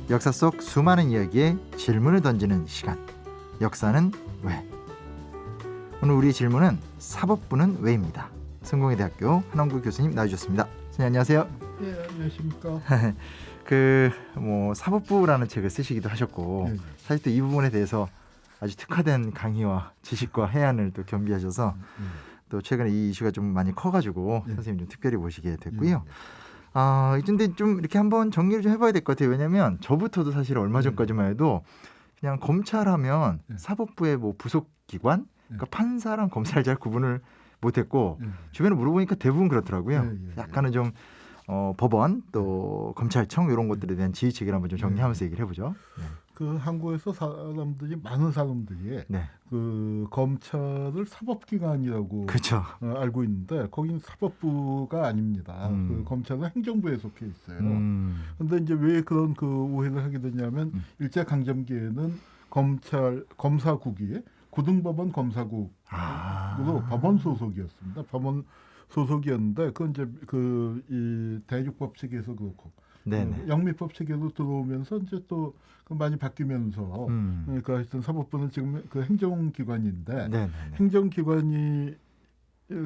역사 속 수많은 이야기에 질문을 던지는 시간. 역사는 왜? 오늘 우리의 질문은 사법부는 왜입니다. 성공회대학교 한원구 교수님 나와주셨습니다. 선생님 안녕하세요. 네, 안녕하십니까. 사법부라는 책을 쓰시기도 하셨고 네. 사실 또 이 부분에 대해서 아주 특화된 강의와 지식과 해안을 또 겸비하셔서 또 최근에 이 이슈가 좀 많이 커가지고 선생님 좀 특별히 모시게 됐고요. 근데 좀 이렇게 한번 정리를 좀 해봐야 될 것 같아요. 왜냐하면 저부터도 사실 얼마 전까지만 해도 그냥 검찰하면 사법부의 뭐 부속 기관, 그러니까 판사랑 검사를 잘 구분을 못했고 주변에 물어보니까 대부분 그렇더라고요. 약간은 좀 법원 또 검찰청 이런 것들에 대한 지휘체계를 한번 좀 정리하면서 얘기를 해보죠. 그 한국에서 많은 사람들이 그 검찰을 사법기관이라고 그렇죠. 알고 있는데 거긴 사법부가 아닙니다. 그 검찰은 행정부에 속해 있어요. 그런데 이제 왜 그런 그 오해를 하게 되냐면 일제 강점기에는 검사국이 고등법원 검사국으로 법원 소속이었습니다. 법원 소속이었는데 그건 이제 이 대륙법 체계에서 그렇고 영미법 체계로 들어오면서 이제 또 많이 바뀌면서 그러니까 하여튼 사법부는 지금 그 행정기관인데 행정기관이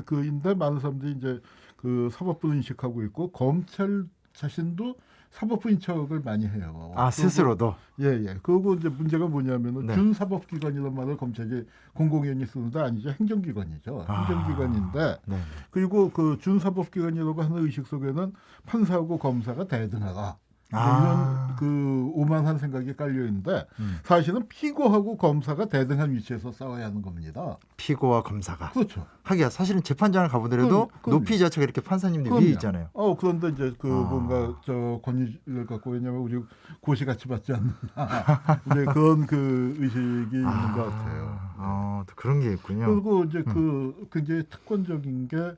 그인데 많은 사람들이 이제 그 사법부를 인식하고 있고 검찰 자신도 사법부인 척을 많이 해요. 스스로도? 그리고 이제 문제가 뭐냐면은 준사법기관이라는 말을 검찰이 공공연히 쓰는데 아니죠. 행정기관이죠. 행정기관인데 그리고 그 준사법기관이라고 하는 의식 속에는 판사하고 검사가 대등하다. 이런 그 오만한 생각이 깔려 있는데 사실은 피고하고 검사가 대등한 위치에서 싸워야 하는 겁니다. 피고와 검사가. 그렇죠. 하기야 사실은 재판장을 가보더라도 높이 자체가 이렇게 판사님들 위에 있잖아요. 그런데 이제 뭔가 저 권위를 갖고 왜냐면 우리 고시 같이 받지 않느냐. 이제 그런 그 의식이 있는 것 같아요. 또 그런 게 있군요. 그리고 이제 굉장히 특권적인 게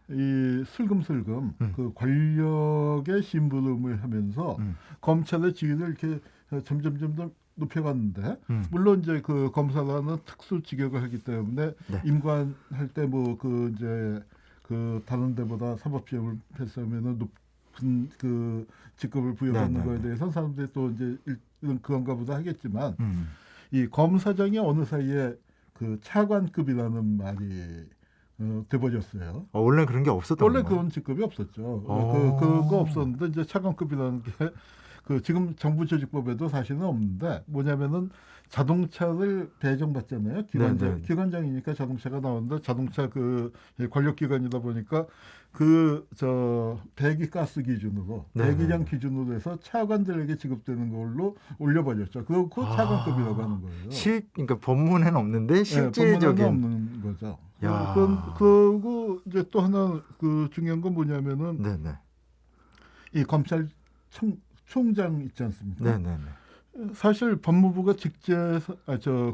이 슬금슬금 그 권력의 심부름을 하면서 검찰의 지위를 이렇게 점점 높여갔는데 물론 이제 그 검사라는 특수 직역을 하기 때문에 임관할 때 다른 데보다 사법시험을 패스하면은 높은 그 직급을 부여받는 거에 대해서 사람들이 또 이제 그런가 보다 하겠지만 이 검사장이 어느 사이에 그 차관급이라는 말이 돼버렸어요. 원래 그런 게 없었던 원래 그런 직급이 없었죠. 그거 없었는데 이제 차관급이라는 게 지금 정부 조직법에도 사실은 없는데 뭐냐면은 자동차를 배정받잖아요. 기관장이니까 자동차가 나오는데 자동차 권력기관이다 보니까 배기가스 기준으로 배기량 기준으로 해서 차관들에게 지급되는 걸로 올려버렸죠. 그거 차관급이라고 하는 거예요. 그러니까 법문에는 없는데 실질적인 없는 거죠. 그리고 이제 또 하나 중요한 건 뭐냐면은 이 검찰 총장 있지 않습니까? 사실 법무부가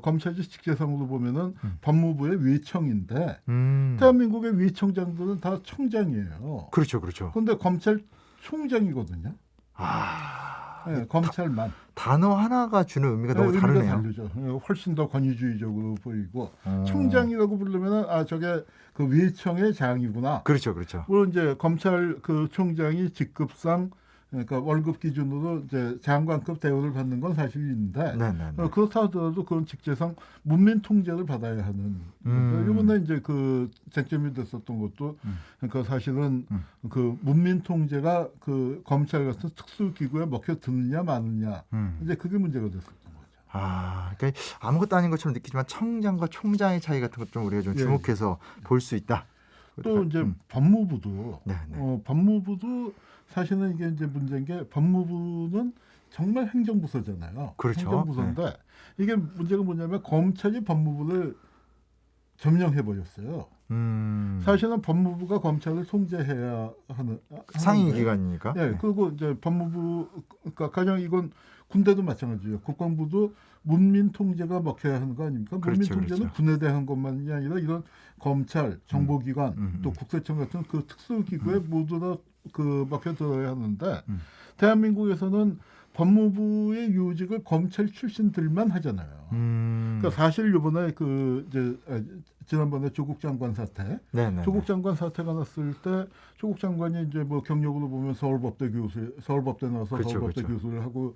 검찰이 직제상으로 보면은 법무부의 위청인데 대한민국의 위청장들은 다 청장이에요. 그렇죠. 그런데 검찰총장이거든요. 검찰만. 단어 하나가 주는 의미가 너무 다르네요. 다르죠. 훨씬 더 권위주의적으로 보이고 총장이라고 부르면은 저게 그 위청의 장이구나. 그렇죠. 물론 이제 검찰 총장이 직급상 그러니까 월급 기준으로 이제 장관급 대우를 받는 건 사실인데 그렇다 하더라도 그런 직제상 문민 통제를 받아야 하는 이번에 이제 그 쟁점이 됐었던 것도 그러니까 사실은 그 문민 통제가 그 검찰 같은 특수 기구에 먹혀 드느냐 마느냐 이제 그게 문제가 됐었던 거죠. 그러니까 아무것도 아닌 것처럼 느끼지만 청장과 총장의 차이 같은 것 좀 우리가 좀 주목해서 볼 수 있다. 또 이제 법무부도 사실은 이게 이제 문제인 게 법무부는 정말 행정부서잖아요. 그렇죠. 행정부서인데 이게 문제가 뭐냐면 검찰이 법무부를 점령해버렸어요. 사실은 법무부가 검찰을 통제해야 하는 상위 기관이니까. 그리고 이제 법무부가 가장 이건 군대도 마찬가지예요. 국방부도 문민 통제가 먹혀야 하는 거 아닙니까? 문민 통제는 군에 대한 것만이 아니라 이런 검찰, 정보기관, 또 국세청 같은 그 특수기구에 모두 다 먹혀 들어야 하는데 대한민국에서는 법무부의 요직을 검찰 출신들만 하잖아요. 그러니까 사실 이번에 지난번에 조국 장관 사태, 네네. 조국 장관 사태가 났을 때 조국 장관이 이제 뭐 경력으로 보면 서울법대 나와서 그쵸, 서울법대 그쵸. 교수를 하고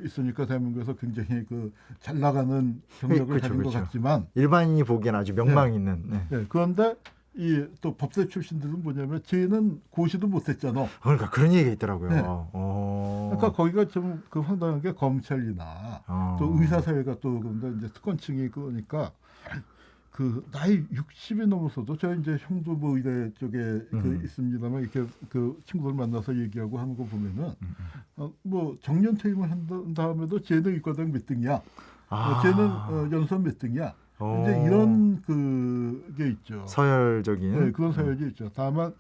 있으니까 대한민국에서 굉장히 그 잘 나가는 경력을 그쵸, 가진 것 그쵸. 같지만, 일반인이 보기엔 아주 명망 있는. 네. 네, 그런데 이 또 법대 출신들은 뭐냐면 쟤는 고시도 못했잖아. 그러니까 그런 얘기가 있더라고요. 네. 오. 그러니까 거기가 좀 그 황당한 게 검찰이나 또 의사사회가 또 그런데 이제 특권층이 그러니까 그 나이 60이 넘어서도 저 이제 형도 뭐 의대 쪽에 그 있습니다만 이렇게 그 친구들 만나서 얘기하고 하는 거 보면은 뭐 정년 퇴임을 한 다음에도 쟤는 의과대학 몇 등이야. 쟤는 연수원 몇 등이야. 이제 이런 그게 있죠. 서열적인. 네, 그런 서열이 있죠. 다만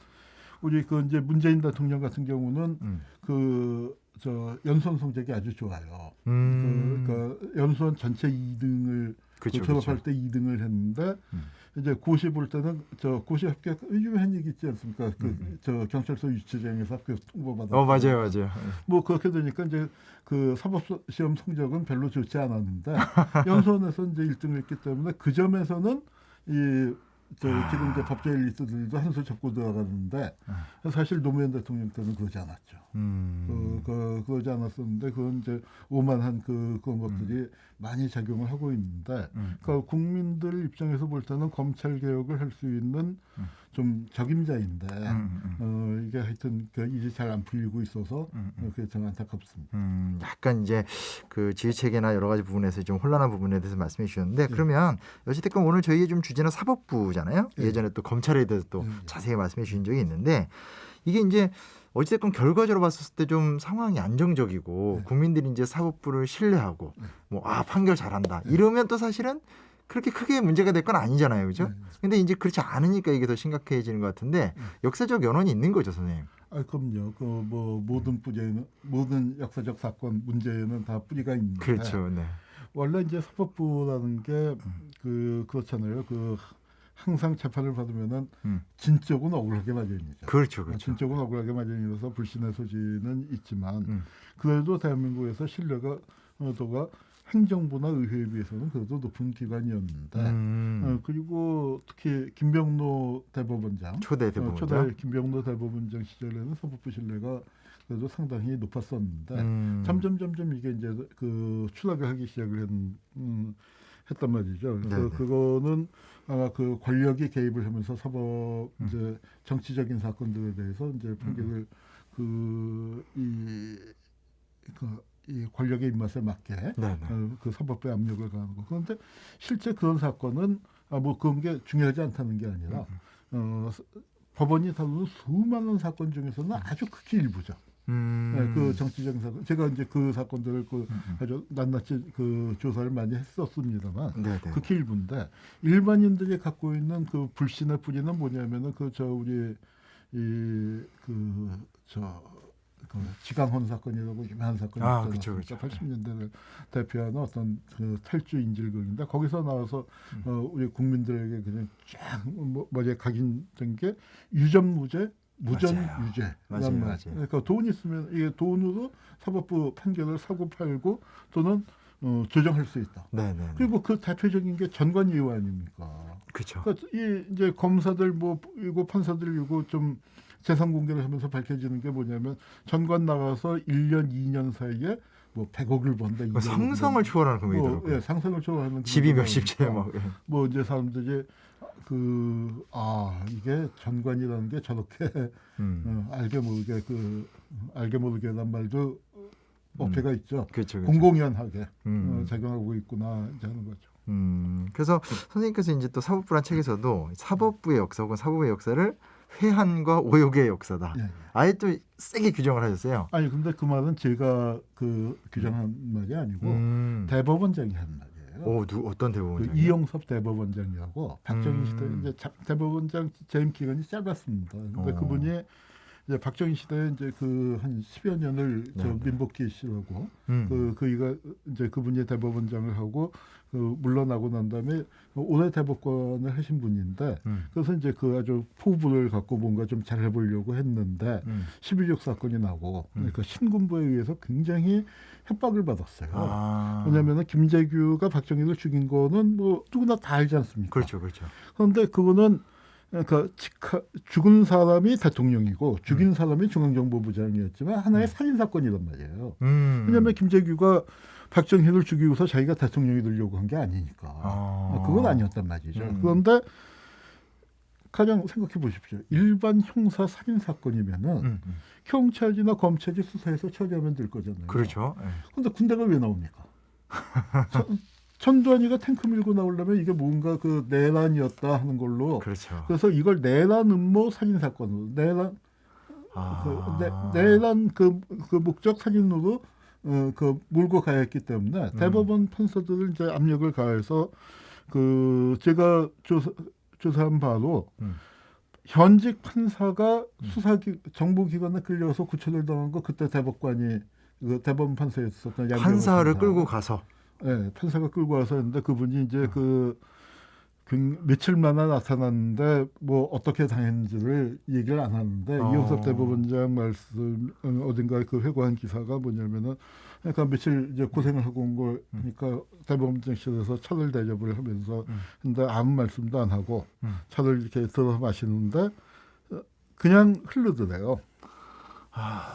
우리 그 이제 문재인 대통령 같은 경우는 저 연수원 성적이 아주 좋아요. 그러니까 연수원 전체 2등을 졸업할 때 2등을 했는데 이제 고시 볼 때는 저 고시 합격 유명한 얘기 있지 않습니까? 저 경찰서 유치장에서 합격 통보받았고. 맞아요. 뭐 그렇게 되니까 이제 그 사법 시험 성적은 별로 좋지 않았는데 연수원에서 이제 1등을 했기 때문에 그 점에서는 지금 이제 법조 엘리트들도 한 수 접고 들어가는데 사실 노무현 대통령 때는 그러지 않았죠. 그러지 않았었는데 그건 이제 오만한 그런 것들이 많이 작용을 하고 있는데 그러니까 국민들 입장에서 볼 때는 검찰 개혁을 할 수 있는 좀 적임자인데 이게 하여튼 그 일이 잘 안 풀리고 있어서 그게 좀 안타깝습니다. 약간 이제 그 지휘 체계나 여러 가지 부분에서 좀 혼란한 부분에 대해서 말씀해 주셨는데 그러면 어찌됐건 오늘 저희의 좀 주제는 사법부잖아요. 예전에 또 검찰에 대해서 또 자세히 말씀해 주신 적이 있는데 이게 이제 어찌됐건 결과적으로 봤을 때 좀 상황이 안정적이고 국민들이 이제 사법부를 신뢰하고 뭐 판결 잘한다 이러면 또 사실은 그렇게 크게 문제가 될 건 아니잖아요, 그죠? 근데 이제 그렇지 않으니까 이게 더 심각해지는 것 같은데 역사적 연원이 있는 거죠, 선생님. 그럼요. 그 뭐 모든 역사적 사건 문제에는 다 뿌리가 있는데. 그렇죠, 네. 원래 이제 사법부라는 게 그렇잖아요. 그 항상 재판을 받으면은 진적은 억울하게 마련이죠. 그렇죠. 진적은 억울하게 마련이라서 불신의 소지는 있지만 그래도 대한민국에서 신뢰가 도가 행정부나 의회에 비해서는 그래도 높은 기관이었는데 그리고 특히 김병로 대법원장 초대 김병로 대법원장 시절에는 사법부 신뢰가 그래도 상당히 높았었는데 점점 이게 이제 그 추락을 하기 시작을 했단 말이죠. 그래서 그거는 아마 그 권력이 개입을 하면서 사법 이제 정치적인 사건들에 대해서 이제 판결을 이 권력의 입맛에 맞게 그 사법부의 압력을 가하는 거. 그런데 실제 그런 사건은 뭐 그런 게 중요하지 않다는 게 아니라 법원이 다루는 수많은 사건 중에서는 아주 극히 일부죠. 그 정치적인 사건, 제가 이제 그 사건들을 아주 낱낱이 그 조사를 많이 했었습니다만, 극히 일부인데 일반인들이 갖고 있는 그 불신의 뿌리는 뭐냐면은 우리 지강헌 사건이라고 유명한 사건이 있잖아요. 그쵸. 80년대를 대표하는 어떤 그 탈주 인질극인데 거기서 나와서 우리 국민들에게 그냥 쫙 머리에 각인된 게 유전무죄, 무전유죄란 말. 그러니까 돈 있으면 이게 돈으로 사법부 판결을 사고 팔고 또는 조정할 수 있다. 그리고 그 대표적인 게 전관예우 아닙니까? 그렇죠. 그러니까 이제 검사들 이거 판사들 이거 좀 재산 공개를 하면서 밝혀지는 게 뭐냐면 전관 나가서 1년, 2년 사이에 뭐 100억을 번다. 상상을 초월하는 금액이더라고요. 상상을 초월하는 집이 몇십 채 뭐 이제 사람들이 이게 전관이라는 게 저렇게 알게 모르게란 말도 어폐가 있죠. 그렇죠. 공공연하게 작용하고 있구나 이제 하는 거죠. 그래서 선생님께서 이제 또 사법부란 책에서도 사법부의 역사 혹은 사법부의 역사를 회한과 오욕의 역사다. 아예 또 세게 규정을 하셨어요. 아니 근데 그 말은 제가 규정한 말이 아니고 대법원장이 한 말이에요. 어떤 대법원장? 이영섭 대법원장이라고 박정희 시대 이제 대법원장 재임 기간이 짧았습니다. 근데 그분이 이제 박정희 시대에 이제 그 한 10여 년을 저 네. 민복희 씨라고 음. 그이가 이제 그분이 대법원장을 하고 물러나고 난 다음에 올해 대법관을 하신 분인데 그래서 이제 그 아주 포부를 갖고 뭔가 좀 잘해보려고 했는데 11.6 사건이 나고 그러니까 신군부에 의해서 굉장히 협박을 받았어요. 왜냐하면 김재규가 박정희를 죽인 거는 뭐 누구나 다 알지 않습니까? 그렇죠, 그렇죠. 그런데 그거는 그러니까 죽은 사람이 대통령이고 죽인 사람이 중앙정보부장이었지만 하나의 살인 사건이란 말이에요. 왜냐하면 김재규가 박정희를 죽이고서 자기가 대통령이 되려고 한 게 아니니까. 그건 아니었단 말이죠. 그런데 가장 생각해 보십시오. 일반 형사 살인 사건이면은 경찰이나 검찰이 수사해서 처리하면 될 거잖아요. 그렇죠. 그런데 군대가 왜 나옵니까? 전두환이가 탱크 밀고 나오려면 이게 뭔가 그 내란이었다 하는 걸로. 그렇죠. 그래서 이걸 내란 음모 살인 사건으로 내란 그 목적 살인으로 그 몰고 가야 했기 때문에 대법원 판사들을 이제 압력을 가해서 그 제가 조사한 바로 현직 판사가 정보기관에 끌려서 구출을 당한 거 그때 대법관이 그 대법원 판사였었던 판사를 판사. 끌고 가서. 네, 판사가 끌고 와서 했는데 그분이 이제 그 며칠 만에 나타났는데 뭐 어떻게 당했는지를 얘기를 안 하는데 이영섭 대법원장 말씀 어딘가에 그 회고한 기사가 뭐냐면은 그러니까 며칠 이제 고생을 하고 온 걸 그러니까 대법원장실에서 차를 대접을 하면서 근데 아무 말씀도 안 하고 차를 이렇게 들어 마시는데 그냥 흐르더래요.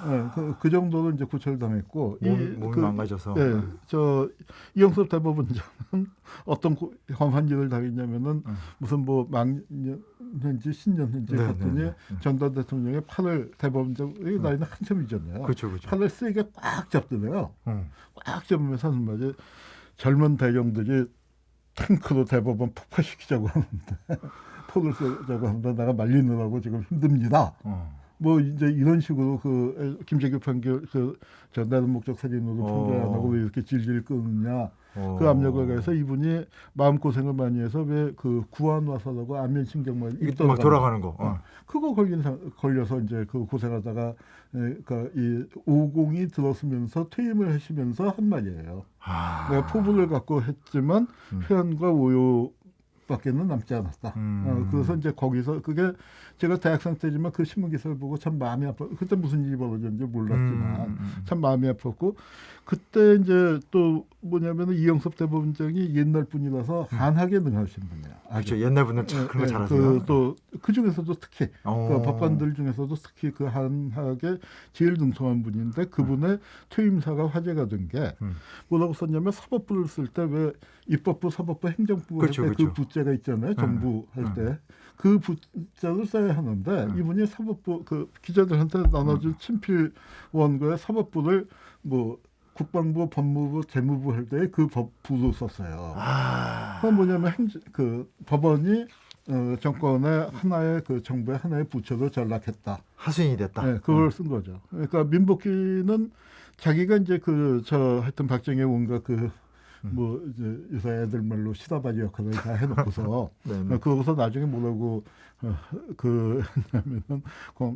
네, 그 정도로 이제 구출당했고 몸이 망가져서. 네, 저 이영섭 대법원장은 어떤 험한 일을 당했냐면은 무슨 뭐 망년인지 신년인지 갔더니 전두환 대통령의 팔을 대법원장의 나이는 한참이잖아요. 그렇죠, 그렇죠. 팔을 세게 꽉 잡더래요. 꽉 잡으면서 하는 말이 젊은 대령들이 탱크로 대법원 폭파시키자고 하는데 폭을 쏘자고 하는데 내가 말리느라고 지금 힘듭니다. 뭐 이제 이런 식으로 그 김재규 판결 저 내란 목적 살인으로 판결 안 하고 왜 이렇게 질질 끄느냐 그 압력을 가해서 이분이 마음 고생을 많이 해서 왜 그 구안화사라고 안면신경만 막 돌아가는 거. 그거 걸려서 이제 그 고생하다가 그러니까 이 오공이 들어서면서 퇴임을 하시면서 한 말이에요. 내가 포부를 갖고 했지만 회한과 오요 밖에는 남지 않았다. 그래서 이제 거기서 그게 제가 대학생 때지만 그 신문 기사를 보고 참 마음이 아파. 그때 무슨 일이 벌어졌는지 몰랐지만 참 마음이 아팠고 그때 이제 또 뭐냐면은 이영섭 대법원장이 옛날 분이라서 한하게 능하신 분이야. 그렇죠. 옛날 분들 참 그런 거 잘하세요. 그 중에서도 특히 그 법관들 중에서도 특히 그 한하게 제일 능통한 분인데 그분의 퇴임사가 화제가 된 게 뭐라고 썼냐면 사법부를 쓸 때 왜 입법부, 사법부, 행정부 할 때 그 부자가 있잖아요. 정부 할 때 그 부자를 써야 하는데 이분이 사법부 그 기자들한테 나눠준 친필 원고에 사법부를 뭐 국방부, 법무부, 재무부 할 때 그 법부로 썼어요. 그건 뭐냐면 그 법원이 정권의 하나의 그 정부의 하나의 부처로 전락했다. 하수인이 됐다. 네, 그걸 쓴 거죠. 그러니까 민복희는 자기가 이제 하여튼 박정희 온갖 뭐 이제 요새 애들 말로 시다바지 역할을 다 해놓고서 그러고서 나중에 뭐라고 했냐면은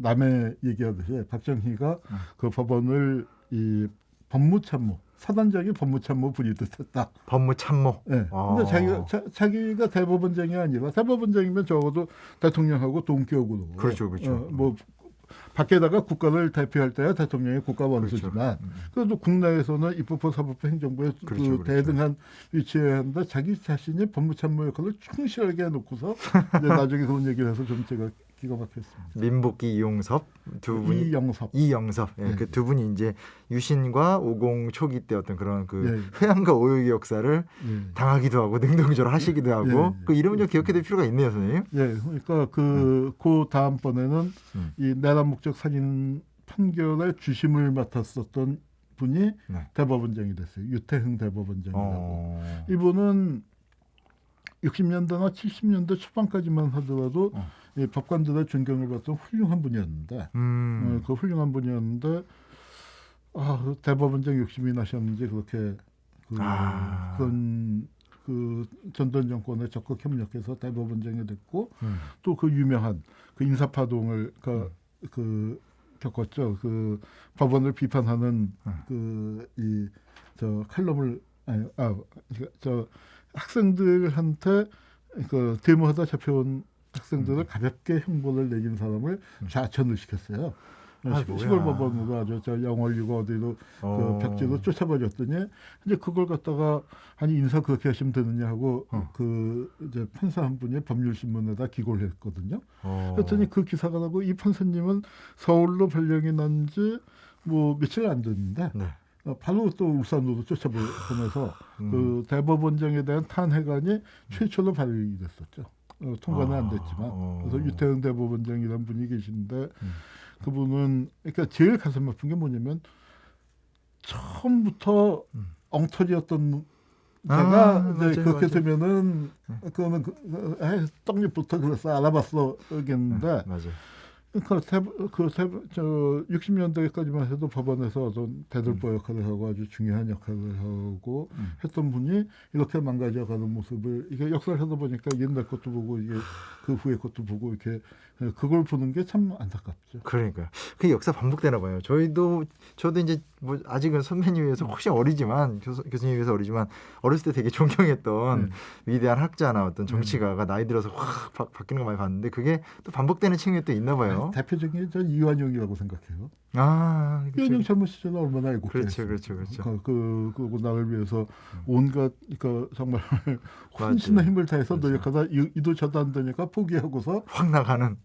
남의 얘기하듯이 박정희가 그 법원을 이 법무참모 사단장이 법무참모 부리듯 했다. 법무참모. 네. 근데 자기가 대법원장이 아니라 대법원장이면 적어도 대통령하고 동격으로. 그렇죠, 그렇죠. 뭐 밖에다가 국가를 대표할 때야 대통령이 국가 원수지만 그래도 국내에서는 입법부, 사법부, 행정부에 그 대등한 위치에 하는데 자기 자신이 법무참모 역할을 충실하게 해놓고서 이제 나중에 그런 얘기를 해서 좀 제가 기가 막혔습니다. 민복희, 이용섭 두 분이 이영섭. 예, 그 두 분이 이제 유신과 오공 초기 때 어떤 그런 그 회한과 오욕의 역사를 당하기도 하고 능동적으로 하시기도 하고 그 이름을 좀 기억해둘 필요가 있네요, 선생님. 예, 그러니까 그 다음 번에는 이 내란 목적 살인 판결의 주심을 맡았었던 분이 대법원장이 됐어요. 유태흥 대법원장이라고. 이분은 60년대나 70년대 초반까지만 하더라도 이 법관들의 존경을 받던 훌륭한 분이었는데 그 훌륭한 분이었는데 대법원장 욕심이 나셨는지 그렇게 그런 그 전두환 정권에 적극 협력해서 대법원장이 됐고 또 그 유명한 그 인사파동을 겪었죠. 그 법원을 비판하는 저 칼럼을 저 학생들한테 그 데모하다 잡혀온 학생들을 가볍게 형벌을 내긴 사람을 좌천을 시켰어요. 시골 법원으로 아주 저 영월이고 어디로 그 벽지로 쫓아버렸더니 이제 그걸 갖다가 아니 인사 그렇게 하시면 되느냐 하고 그 이제 판사 한 분이 법률신문에다 기고를 했거든요. 그랬더니 그 기사가 나고 이 판사님은 서울로 발령이 난 지 뭐 며칠 안 됐는데 네. 바로 또 울산으로 쫓아보내서 그 대법원장에 대한 탄핵안이 최초로 발의가 됐었죠. 통과는 안 됐지만 그래서 유태영 대법원장이라는 분이 계신데 그분은 그러니까 제일 가슴 아픈 게 뭐냐면 처음부터 엉터리였던 제가 이제 그렇게 되면은 그거는 떡잎부터 그래서 알아봤어겠는데 저 60년대까지만 해도 법원에서 어떤 대들보 역할을 하고 아주 중요한 역할을 하고 했던 분이 이렇게 망가져가는 모습을 이게 역사를 하다 보니까 옛날 것도 보고 이게 그 후의 것도 보고 이렇게 그걸 보는 게 참 안타깝죠. 그러니까요. 그 역사 반복되나 봐요. 저도 이제 뭐 아직은 선배님 위해서 혹시 어리지만 교수님 위해서 어리지만 어렸을 때 되게 존경했던 위대한 학자나 어떤 정치가가 나이 들어서 확 바뀌는 거 많이 봤는데 그게 또 반복되는 측면이 또 있나 봐요. 대표적인 게 전 이완용이라고 생각해요. 그렇죠. 이완용 젊은 시절에 얼마나 애국자 그렇죠. 그 나를 위해서 온갖 그 정말 혼신의 힘을 다해서 노력하다 이도 저도 안 되니까 포기하고서 확 나가는.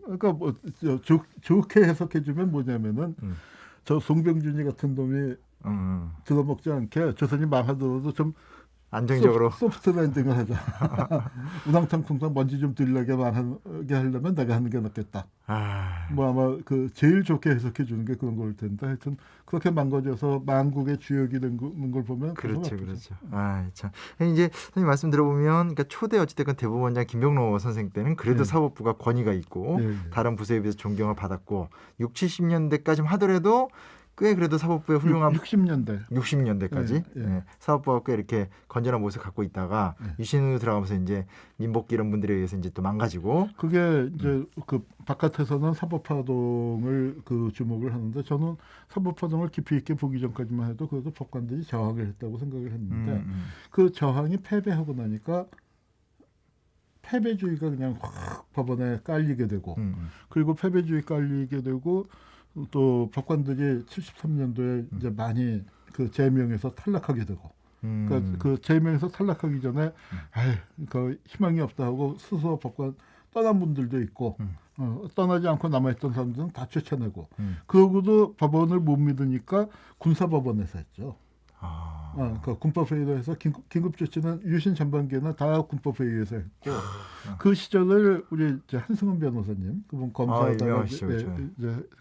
그러니까 뭐 좋게 해석해주면 뭐냐면은 저 송병준이 같은 놈이 들어먹지 않게 조선이 망하더라도 좀 안정적으로 소프트 랜딩을 하자. 우당탕탕 먼지 좀 들려게 말하게 하려면 내가 하는 게 낫겠다. 뭐 아마 그 제일 좋게 해석해 주는 게 그런 걸 텐데 하여튼 그렇게 망가져서 만국의 주역이 된 걸 보면 그렇죠. 참. 이제 선생님 말씀 들어보면 그러니까 초대 어찌됐건 대법원장 김병로 선생 때는 그래도 사법부가 권위가 있고 다른 부서에 비해서 존경을 받았고 60, 70년대까지 하더라도 꽤 그래도 사법부의 훌륭한 60년대까지 사법부가 꽤 이렇게 건전한 모습을 갖고 있다가 유신으로 들어가면서 이제 민복기 이런 분들에 의해서 이제 또 망가지고 그게 이제 그 바깥에서는 사법파동을 그 주목을 하는데 저는 사법파동을 깊이 있게 보기 전까지만 해도 그래도 법관들이 저항을 했다고 생각을 했는데 그 저항이 패배하고 나니까 패배주의가 그냥 확 법원에 깔리게 되고 그리고 패배주의 깔리게 되고 또 법관들이 73년도에 이제 많이 그 제명에서 탈락하게 되고 그러니까 그 제명에서 탈락하기 전에 그 희망이 없다 하고 스스로 법관 떠난 분들도 있고 떠나지 않고 남아있던 사람들은 다 쫓아내고 그러고도 법원을 못 믿으니까 군사법원에서 했죠. 그 군법회의로 해서 긴급조치는 유신 전반기에는 다 군법회의에서 했고 그 시절을 우리 이제 한승훈 변호사님 그분 검사다가 이제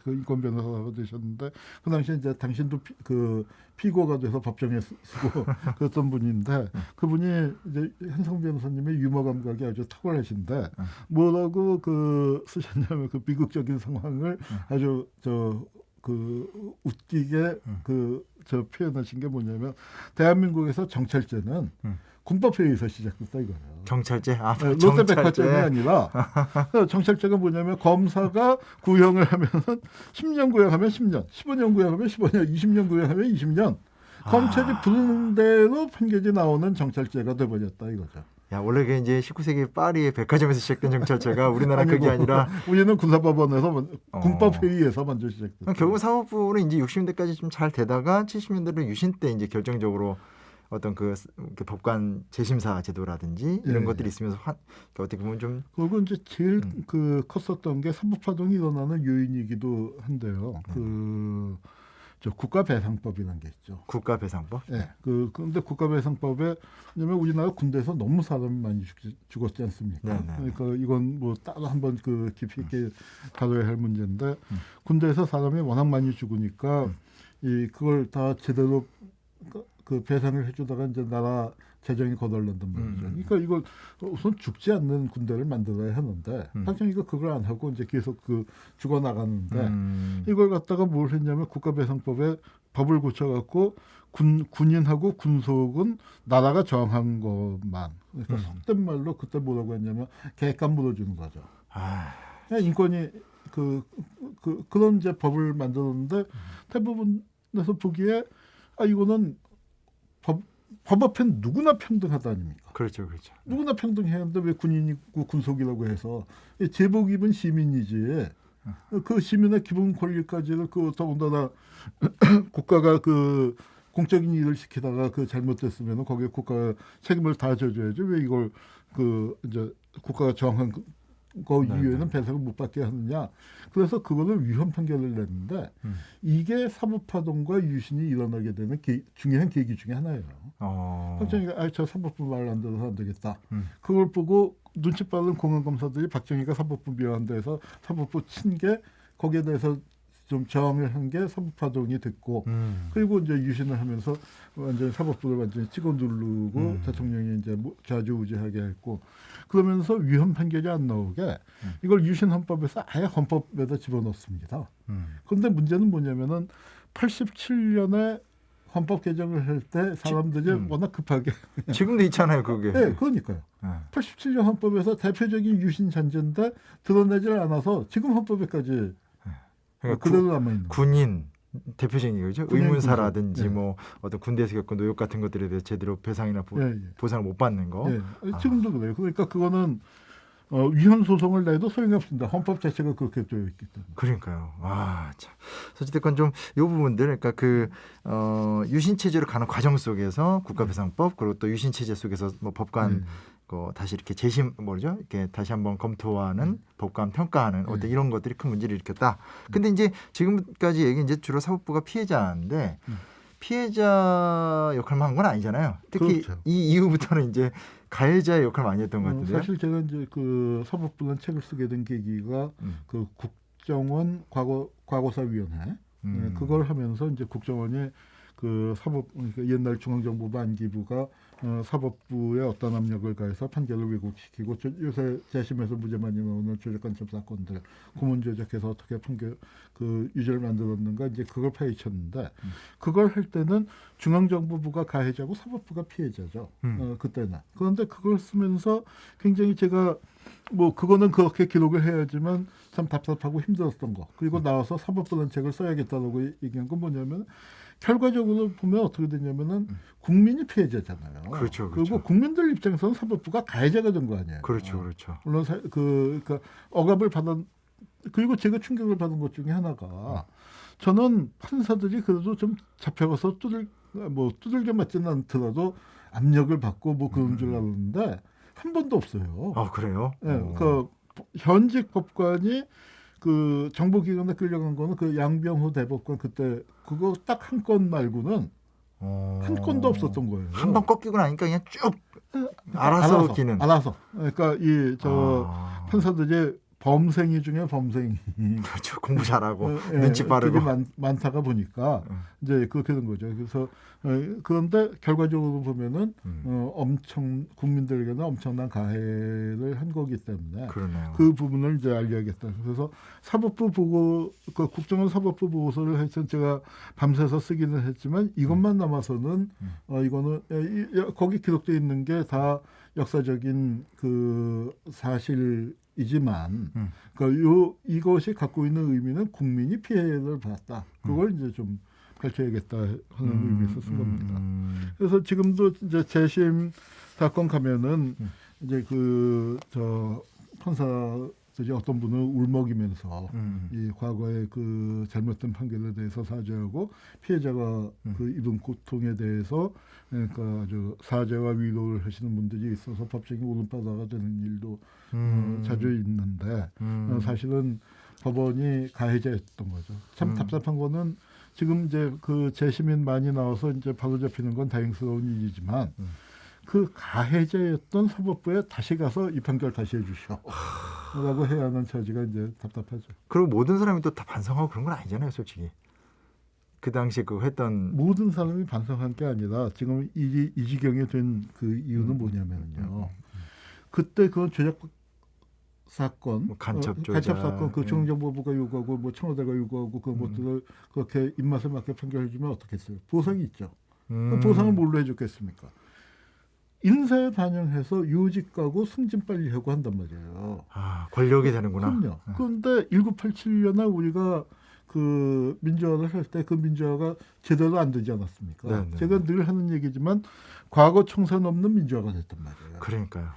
그 인권 변호사가 되셨는데 그 당시에 이제 당신도 그 피고가 돼서 법정에 쓰고 그랬던 분인데 그분이 이제 한승훈 변호사님의 유머 감각이 아주 탁월하신데 뭐라고 그 쓰셨냐면 그 비극적인 상황을 아주 그 웃기게 저 표현하신 게 뭐냐면 대한민국에서 정찰제는 군법회의에서 시작됐다 이거예요. 경찰제? 롯데백화점이 아니라 정찰제가 뭐냐면 검사가 구형을 하면은 10년 구형하면 10년, 15년 구형하면 15년, 20년 구형하면 20년. 검찰이 부르는 대로 판결이 나오는 정찰제가 돼버렸다 이거죠. 야, 원래 그게 이제 19세기 파리의 백화점에서 시작된 정찰제가 우리나라 그게 아니라 우리는 군사법원에서 군법회의에서 먼저 시작됐죠. 결국 사법부는 이제 60년대까지 좀 잘 되다가 70년대로 유신 때 이제 결정적으로 어떤 그 법관 재심사 제도라든지 이런 것들이 있으면서 어떻게 보면 좀 그리고 이제 제일 그 컸었던 게 사법파동이 일어나는 요인이기도 한데요. 저 국가배상법이라는 게 있죠. 국가배상법? 네. 근데 국가배상법에 왜냐면 우리나라 군대에서 너무 사람이 많이 죽었지 않습니까? 그러니까 이건 뭐 따로 한번 그 깊이 있게 다뤄야 할 문제인데 군대에서 사람이 워낙 많이 죽으니까 그걸 다 제대로 그 배상을 해주다가 이제 나라 재정이 거덜난단 말이죠. 그러니까 이걸 우선 죽지 않는 군대를 만들어야 하는데 당연히 그걸 안 하고 이제 계속 죽어 나가는데 이걸 갖다가 뭘 했냐면 국가배상법에 법을 고쳐갖고 군인하고 군속은 나라가 정한 것만. 그러니까 속된 말로 그때 뭐라고 했냐면 개값 물어주는 거죠. 인권이 그런 이제 법을 만들었는데 대부분에서 보기에 이거는 법 앞엔 누구나 평등하다 아닙니까? 그렇죠, 그렇죠. 누구나 평등해야 하는데 왜 군인이고 군속이라고 해서 제복 입은 시민이지. 그 시민의 기본 권리까지를 더군다나 국가가 공적인 일을 시키다가 잘못됐으면 거기에 국가가 책임을 다 져줘야지. 왜 이걸 이제 국가가 정한 거 이후에는 배상을 못 받게 하느냐. 그래서 그거를 위헌 판결을 냈는데 이게 사법파동과 유신이 일어나게 되는 중요한 계기 중에 하나예요. 박정희가 저 사법부 말 안 들어서 안 되겠다. 그걸 보고 눈치 빠른 공안검사들이 박정희가 사법부 미화한다 해서 사법부 친 게 거기에 대해서 좀 저항을 한 게 사법파동이 됐고 그리고 이제 유신을 하면서 완전히 사법부를 완전히 찍어 누르고 대통령이 이제 좌지우지하게 했고 그러면서 위헌 판결이 안 나오게 이걸 유신 헌법에서 아예 헌법에다 집어넣습니다. 그런데 문제는 뭐냐면은 87년에 헌법 개정을 할 때 사람들이 워낙 급하게 지금도 있잖아요, 그게. 네, 그러니까요. 87년 헌법에서 대표적인 유신 잔재인데 드러내질 않아서 지금 헌법에까지 그러니까 그대로 남아 있는 군인 대표적인 거죠. 의문사라든지 네. 뭐 어떤 군대에서 겪은 노역 같은 것들에 대해 제대로 배상이나 보상을 못 받는 거. 지금도 그래요. 그러니까 그거는 위헌 소송을 내도 소용이 없습니다. 헌법 자체가 그렇게 되어 있기 때문에. 그러니까요. 참. 어쨌든 좀 이 부분들, 그러니까 유신 체제로 가는 과정 속에서 국가배상법 그리고 또 유신 체제 속에서 뭐 법관 다시 이렇게 이렇게 다시 한번 검토하는 법관 평가하는 어떤 이런 것들이 큰 문제를 일으켰다. 근데 이제 지금까지 얘기 이제 주로 사법부가 피해자인데 피해자 역할만 한 건 아니잖아요. 특히 그렇죠. 이 이후부터는 이제 가해자의 역할을 많이 했던 것 같은데요. 사실 제가 이제 사법부는 책을 쓰게 된 계기가 국정원 과거사위원회 그걸 하면서 이제 국정원이 그러니까 옛날 중앙정보부 안기부가 사법부에 어떤 압력을 가해서 판결을 왜곡시키고 요새 재심에서 무죄 많이 나오는 조작간첩 사건들 고문 조작해서 어떻게 판결 유죄를 만들었는가 이제 그걸 파헤쳤는데 그걸 할 때는 중앙정보부가 가해자고 사법부가 피해자죠. 그때는. 그런데 그걸 쓰면서 굉장히 제가 그거는 그렇게 기록을 해야지만 참 답답하고 힘들었던 거. 그리고 나와서 사법부란 책을 써야겠다라고 얘기한 건 뭐냐면 결과적으로 보면 어떻게 되냐면은 국민이 피해자잖아요. 그렇죠. 그리고 국민들 입장에서는 사법부가 가해자가 된 거 아니에요. 그렇죠. 물론 그러니까 억압을 받은 그리고 제가 충격을 받은 것 중에 하나가 저는 판사들이 그래도 좀 잡혀가서 두들겨 맞지는 않더라도 압력을 받고 그런 줄 알았는데 한 번도 없어요. 그래요? 네, 현직 법관이 정보기관에 끌려간 거는 양병호 대법관 그때 그거 딱 한 건 말고는 한 건도 없었던 거예요. 한 번 꺾이고 나니까 그냥 쭉 알아서 기는. 알아서. 그러니까 판사들이 범생이 중에 범생이. 그렇죠. 공부 잘하고 눈치 빠르고 많다가 보니까 이제 그렇게 된 거죠. 그래서 그런데 결과적으로 보면은 엄청 국민들에게는 엄청난 가해를 한 거기 때문에 그러네요. 그 부분을 이제 알려야겠다. 그래서 사법부 보고 국정원 사법부 보고서를 하여튼 제가 밤새서 쓰기는 했지만 이것만 남아서는 이거는 거기 기록되어 있는 게 다 역사적인 사실이지만 이것이 갖고 있는 의미는 국민이 피해를 받았다. 그걸 이제 좀 밝혀야겠다 하는 의미에서 쓴 겁니다. 그래서 지금도 이제 재심 사건 가면은 이제 판사들이 어떤 분은 울먹이면서 이 과거의 잘못된 판결에 대해서 사죄하고 피해자가 입은 고통에 대해서 그러니까 사죄와 위로를 하시는 분들이 있어서 법정이 오름바다가 되는 일도 자주 있는데 사실은 법원이 가해자였던 거죠. 참 답답한 거는 지금 이제 재심인 많이 나와서 이제 바로 잡히는 건 다행스러운 일이지만 가해자였던 사법부에 다시 가서 이 판결 다시 해주시오. 라고 해야 하는 처지가 이제 답답하죠. 그리고 모든 사람이 또 다 반성하고 그런 건 아니잖아요, 솔직히. 그 당시에 했던 모든 사람이 반성한 게 아니라 지금 이 지경에 된 이유는 뭐냐면요. 그때 조작 사건, 간첩 사건, 중앙정보부가 요구하고 청와대가 요구하고 그것들을 그렇게 입맛에 맞게 판결해주면 어떻겠어요? 보상이 있죠. 보상을 뭘로 해줬겠습니까? 인사에 반영해서 요직가고 승진 빨리 하고 한단 말이에요. 권력이 되는구나. 그럼요. 그런데 1987년에 우리가 그 민주화를 할 때 그 민주화가 제대로 안 되지 않았습니까? 네네. 제가 늘 하는 얘기지만 과거 청산 없는 민주화가 됐단 말이에요. 그러니까요.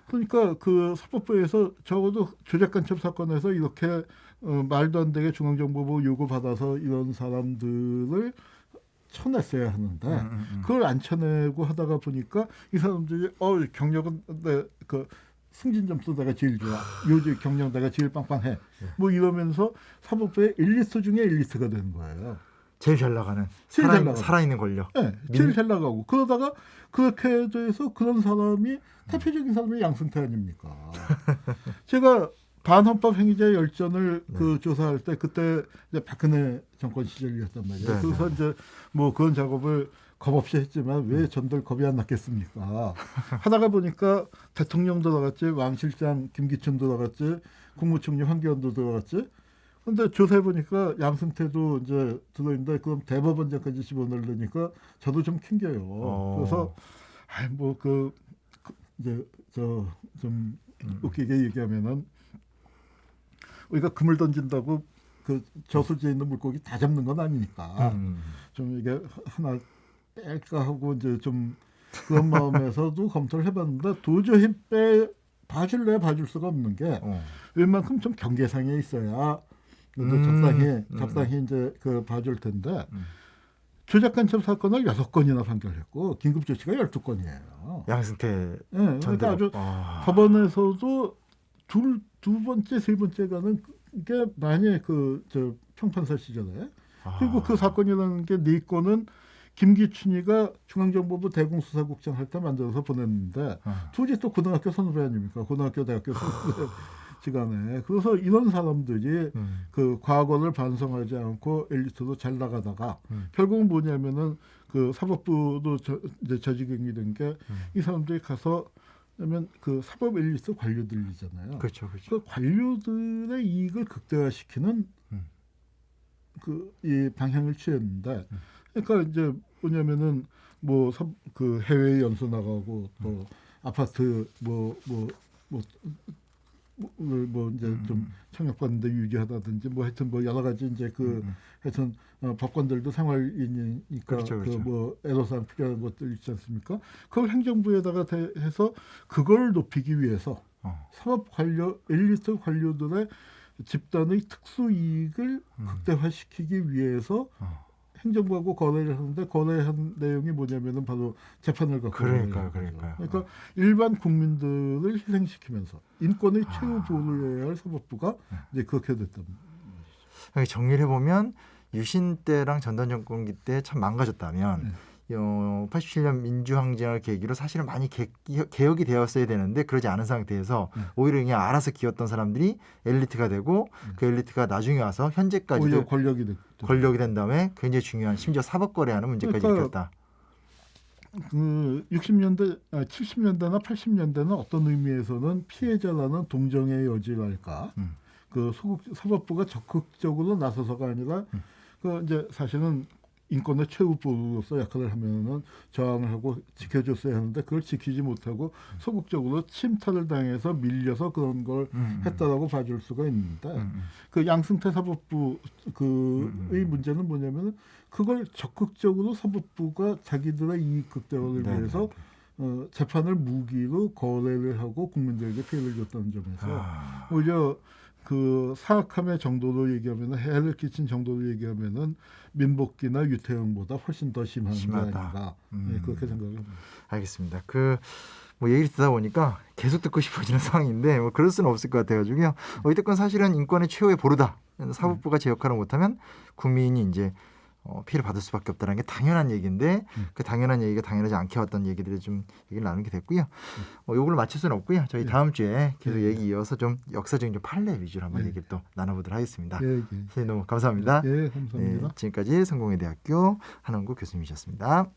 그러니까 그 사법부에서 적어도 조작간첩 사건에서 이렇게 말도 안 되게 중앙정보부 요구받아서 이런 사람들을 쳐냈어야 하는데 그걸 안 쳐내고 하다가 보니까 이 사람들이 경력은 그 승진 점수 내가 제일 좋아. 요즘 경력 내가 제일 빵빵해. 뭐 이러면서 사법부의 엘리트 중에 엘리트가 되는 거예요. 제일 잘 나가는 제일 잘 나가는. 살아있는 권력. 네, 제일 잘 나가고 그러다가 그렇게 돼서 그런 사람이 대표적인 사람이 양승태 아닙니까? 제가 반헌법 행위자 열전을 그 조사할 때 그때 이제 박근혜 정권 시절이었단 말이에요. 네, 그래서 이제 뭐 그런 작업을 겁없이 했지만 왜 전들 겁이 안 났겠습니까? 하다가 보니까 대통령도 나갔지, 왕실장 김기춘도 나갔지, 국무총리 황교안도 들어갔지. 근데 조사해 보니까 양승태도 이제 들어있는데 그럼 대법원장까지 집어넣으려니까 저도 좀 캥겨요. 그래서 이제 저 좀 웃기게 얘기하면은 우리가 금을 던진다고 그 저수지에 있는 물고기 다 잡는 건 아니니까 좀 이게 하나 뺄까 하고 이제 좀 그런 마음에서도 검토를 해봤는데 도저히 봐줄 수가 없는 게 웬만큼 좀 경계상에 있어야 적당히 이제 그 봐줄 텐데 조작간첩 사건을 6건이나 판결했고 긴급조치가 12건이에요. 양승태 네, 그러니까 아주 법원에서도 두 번째, 세 번째가는 게 만약 저 평판사 시절에 그리고 그 사건이라는 게 4건은 김기춘이가 중앙정보부 대공수사국장 할 때 만들어서 보냈는데 둘이 또 고등학교 선후배 아닙니까? 고등학교, 대학교 선후배 시간에. 그래서 이런 사람들이 그 과거를 반성하지 않고 엘리트도 잘 나가다가 결국은 뭐냐면은 그 사법부도 이제 저지경이 된 게 이 사람들이 가서 그러면 그 사법 엘리트 관료들이잖아요. 그렇죠. 그 관료들의 이익을 극대화시키는 이 방향을 취했는데, 그러니까 이제 뭐냐면은 뭐 그 해외 연수 나가고 또 아파트 뭐 이제 좀 청약받는데 유리하다든지 뭐 하여튼 뭐 여러 가지 이제 하여튼 법관들도 생활인이니까 그렇죠. 그 뭐 애로사항 필요한 것들 있지 않습니까? 그걸 행정부에다가 해서 그걸 높이기 위해서 사법 관료 엘리트 관료들의 집단의 특수 이익을 극대화시키기 위해서 행정부하고 거래를 하는데 거래한 내용이 뭐냐면은 바로 재판을 갖고 그러니까 일반 국민들을 희생시키면서 인권의 최후 보호를 해야 할 사법부가 이제 그렇게 됐단 말이죠. 정리를 해보면 유신 때랑 전단 정권기 때 참 망가졌다면 87년 민주항쟁을 계기로 사실은 많이 개혁이 되었어야 되는데 그러지 않은 상태에서 오히려 그냥 알아서 기었던 사람들이 엘리트가 되고 그 엘리트가 나중에 와서 현재까지도 권력이 된 다음에 굉장히 중요한 심지어 사법 거래하는 문제까지 일으켰다. 그 60년대, 70년대나 80년대는 어떤 의미에서는 피해자라는 동정의 여지랄까. 그 사법부가 적극적으로 나서서가 아니라 그 이제 사실은 인권의 최후 보호로서 역할을 하면은 저항을 하고 지켜줬어야 하는데 그걸 지키지 못하고 소극적으로 침탈을 당해서 밀려서 그런 걸 했다라고 봐줄 수가 있는데 그 양승태 사법부 의 문제는 뭐냐면은 그걸 적극적으로 사법부가 자기들의 이익 극대화를 위해서 재판을 무기로 거래를 하고 국민들에게 피해를 줬다는 점에서 오히려 그 사악함의 정도로 얘기하면은 해를 끼친 정도로 얘기하면은 민복기나 유태영보다 훨씬 더 심한 게 아닌가 그렇게 생각을 합니다. 알겠습니다. 뭐 얘기를 듣다 보니까 계속 듣고 싶어지는 상황인데 뭐 그럴 수는 없을 것 같아가지고요. 어쨌든 사실은 인권의 최후의 보루다. 사법부가 제 역할을 못하면 국민이 이제 피해를 받을 수밖에 없다는 게 당연한 얘기인데 그 당연한 얘기가 당연하지 않게 왔던 얘기들을 좀 얘기를 나누게 됐고요. 요걸 맞출 수는 없고요. 저희 다음 주에 계속 얘기 이어서 좀 역사적인 좀 판례 위주로 한번 얘기를 또 나눠보도록 하겠습니다. 선생님 너무 감사합니다. 감사합니다. 지금까지 성공회대학교 한원구 교수님이셨습니다.